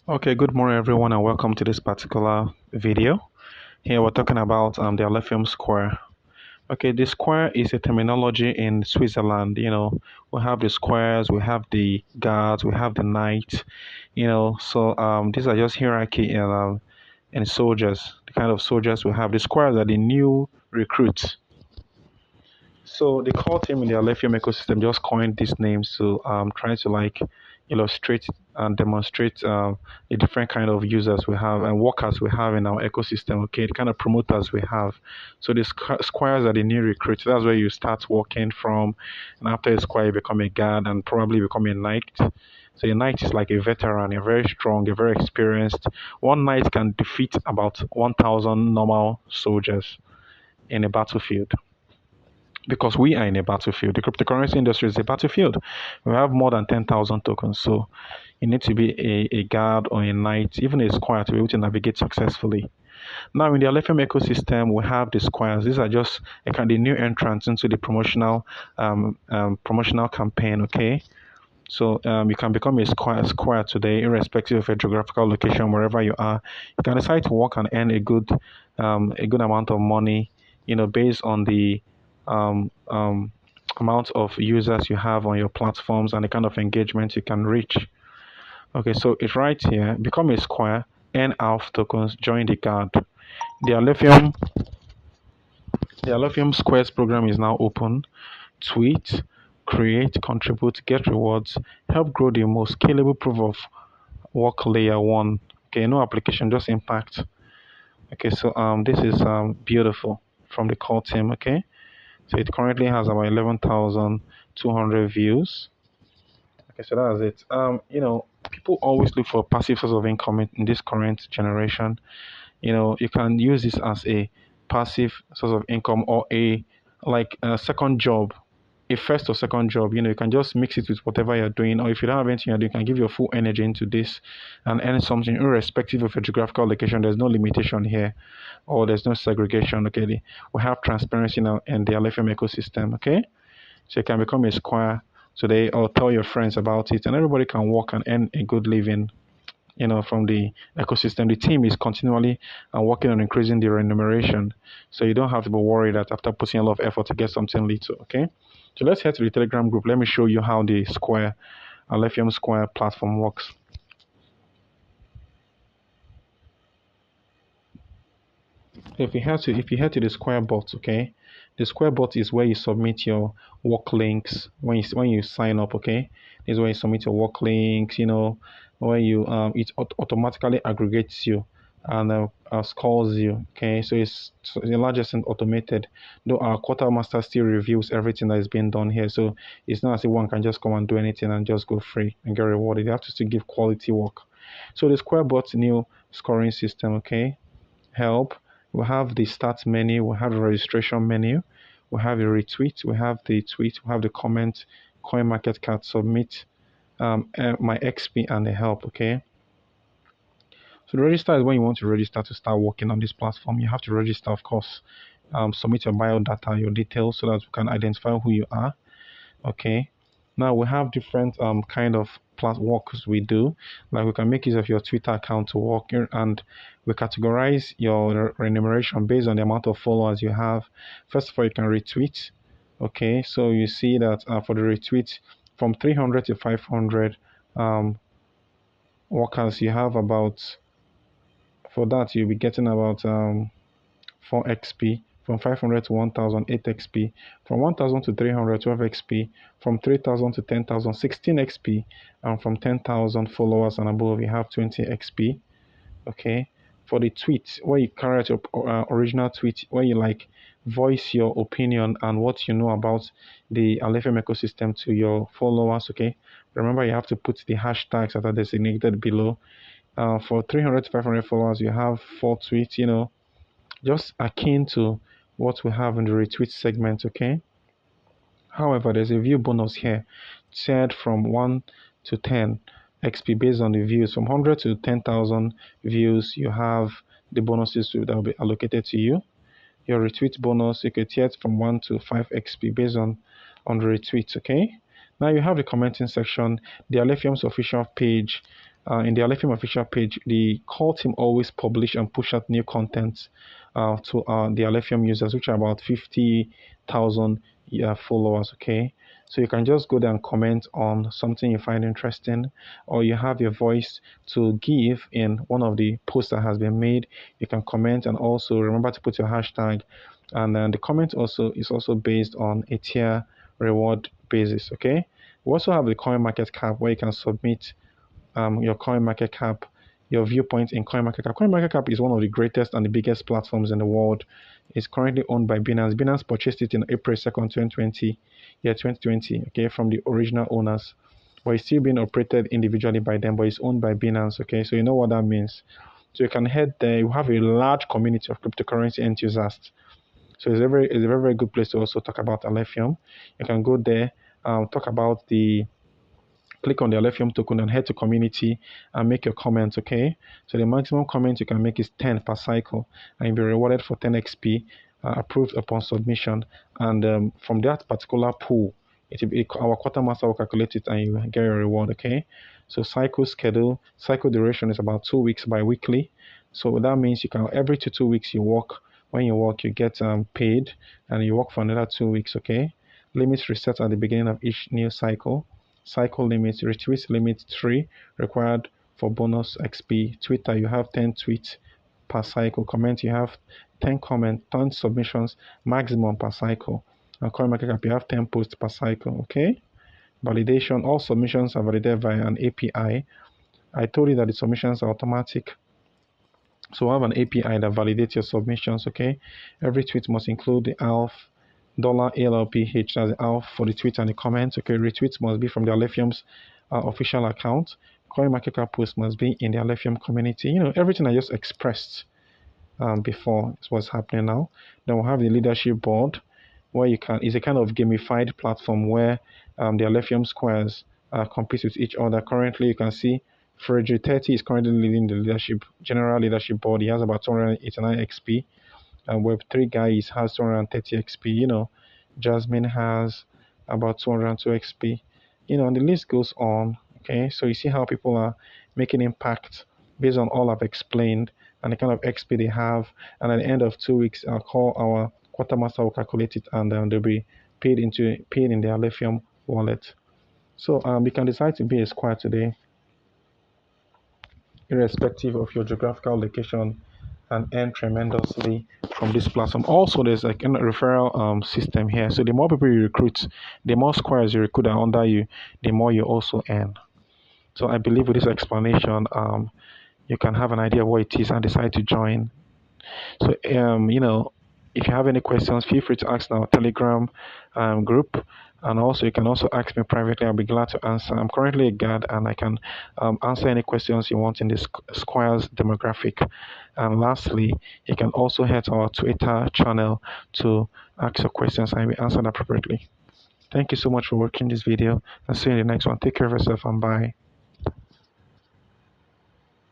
Okay, good morning everyone and welcome to this particular video. Here we're talking about the Alephium Square. Okay, the square is a terminology in Switzerland. We have the squares, we have the guards, we have the knights. So these are just hierarchy in soldiers, the kind of soldiers we have. The squares are the new recruits. So the core team in the Alephium ecosystem just coined these names to try to like illustrate and demonstrate the different kind of users we have and workers we have in our ecosystem. Okay, the kind of promoters we have. So the squires are the new recruits. That's where you start working from, and after a squire, you become a guard and probably become a knight. So a knight is like a veteran, a very strong, a very experienced. One knight can defeat about 1,000 normal soldiers in a battlefield because we are in a battlefield. The cryptocurrency industry is a battlefield. We have more than 10,000 tokens. So you need to be a guard or a knight, even a squire to be able to navigate successfully. Now, in the Alephium ecosystem, we have the squires. These are just a kind of new entrants into the promotional campaign. Okay, so you can become a squire today, irrespective of your geographical location, wherever you are. You can decide to work and earn a good amount of money, based on the amount of users you have on your platforms and the kind of engagement you can reach. Okay, so it's right here. Become a squire, earn ALPH tokens, join the guard. The Alephium, the Alephium Squares program is now open. Tweet, create, contribute, get rewards, help grow the most scalable proof of work layer one. Okay, no application, just impact. Okay, so this is beautiful from the core team. Okay, so it currently has about 11,200 views. Okay, so that's it. People always look for passive source of income in this current generation. You can use this as a passive source of income or a second job, a first or second job. You can just mix it with whatever you're doing, or if you don't have anything you're doing, you can give your full energy into this and earn something irrespective of your geographical location. There's no limitation here, or there's no segregation. Okay, we have transparency now in the Alephium ecosystem. Okay, so you can become a squire today or tell your friends about it, and everybody can work and earn a good living, from the ecosystem. The team is continually working on increasing the remuneration, so you don't have to be worried that after putting a lot of effort to get something little. Okay, so let's head to the Telegram group. Let me show you how the Square Alephium Square platform works. So if you head to the Square bot, okay, the Square bot is where you submit your work links when you sign up. Okay, this is where you submit your work links. Where you automatically aggregates you and scores you. Okay, so it's to the largest extent automated. Though our quartermaster still reviews everything that is being done here, so it's not as if one can just come and do anything and just go free and get rewarded. You have to still give quality work. So the Square bot's new scoring system. Okay, help. We have the start menu, we have the registration menu, we have the retweet, we have the tweet, we have the comment, coin market cap, submit, my XP, and the help. Okay, so the register is when you want to register to start working on this platform. You have to register, of course, submit your bio data, your details, so that we can identify who you are. Okay, now we have different kind of works we do. Like we can make use of your Twitter account to work here, and we categorize your remuneration based on the amount of followers you have. First of all, you can retweet. Okay, so you see that for the retweet from 300 to 500 workers, you have about, for that you'll be getting about 4 XP. From 500 to 1000, 8 XP. From 1000 to 300, 12 XP. From 3000 to 10,000, 16 XP. And from 10,000 followers and above, you have 20 XP. Okay. For the tweet, where you carry out your original tweet, where you like voice your opinion and what you know about the Alephium ecosystem to your followers. Okay. Remember, you have to put the hashtags that are designated below. For 300 to 500 followers, you have 4 tweets. Just akin to what we have in the retweet segment. Okay, however, there's a view bonus here, set from 1 to 10 XP based on the views. From 100 to 10,000 views, you have the bonuses that will be allocated to you. Your retweet bonus, you could set from 1 to 5 XP based on the retweets. Okay, now you have the commenting section. The Alephium's official page in the Alephium official page, the core team always publish and push out new content to the Alephium users, which are about 50,000 followers. Okay, so you can just go there and comment on something you find interesting, or you have your voice to give in one of the posts that has been made. You can comment, and also remember to put your hashtag. And then the comment also is also based on a tier reward basis. Okay, we also have the coin market cap where you can submit your coin market cap, your viewpoint in coin market cap. Coin market cap is one of the greatest and the biggest platforms in the world. It's currently owned by Binance. Binance purchased it in April 2nd, 2020, 2020, okay, from the original owners. But it's still being operated individually by them, but it's owned by Binance, okay? So you know what that means. So you can head there. You have a large community of cryptocurrency enthusiasts. So it's a very, very good place to also talk about Alephium. You can go there, talk about the click on the Alephium token and head to community and make your comments, okay? So the maximum comment you can make is 10 per cycle, and you'll be rewarded for 10 XP approved upon submission. And from that particular pool, our quartermaster will calculate it and you get your reward, okay? So cycle duration is about 2 weeks bi-weekly. So that means you can every 2 weeks you work. When you work, you get paid, and you work for another 2 weeks, okay? Limits reset at the beginning of each new cycle. Cycle limits, retweet limit 3 required for bonus XP. Twitter, you have 10 tweets per cycle. Comment, you have 10 comments, 10 submissions maximum per cycle. And CoinMarketCap, you have 10 posts per cycle. Okay. Validation, all submissions are validated via an API. I told you that the submissions are automatic. So we have an API that validates your submissions. Okay. Every tweet must include the $ALPH, that's the ALF for the tweet and the comments. Okay, retweets must be from the Alephium's official account. CoinMarketCap post must be in the Alephium community. You know, everything I just expressed before is what's happening now. Then we'll have the leadership board, where it's a kind of gamified platform where the Alephium Squires compete with each other. Currently, you can see Frederick 30 is currently leading the general leadership board. He has about 289 XP. And Web3 guy has 230 XP. You know, Jasmine has about 202 XP. You know, and the list goes on. Okay, so you see how people are making impact based on all I've explained and the kind of XP they have. And at the end of 2 weeks, I'll call our quartermaster will calculate it, and they'll be paid in the Alephium wallet. So you can decide to be a Squire today, irrespective of your geographical location, and earn tremendously from this platform. Also, there's like a referral system here. So the more people you recruit, the more Squires you recruit are under you, the more you also earn. So I believe with this explanation, you can have an idea of what it is and decide to join. So you know, if you have any questions, feel free to ask in our Telegram group. And also, you can also ask me privately. I'll be glad to answer. I'm currently a guard, and I can answer any questions you want in this Squires demographic. And lastly, you can also head to our Twitter channel to ask your questions and be answered appropriately. Thank you so much for watching this video, and see you in the next one. Take care of yourself, and bye.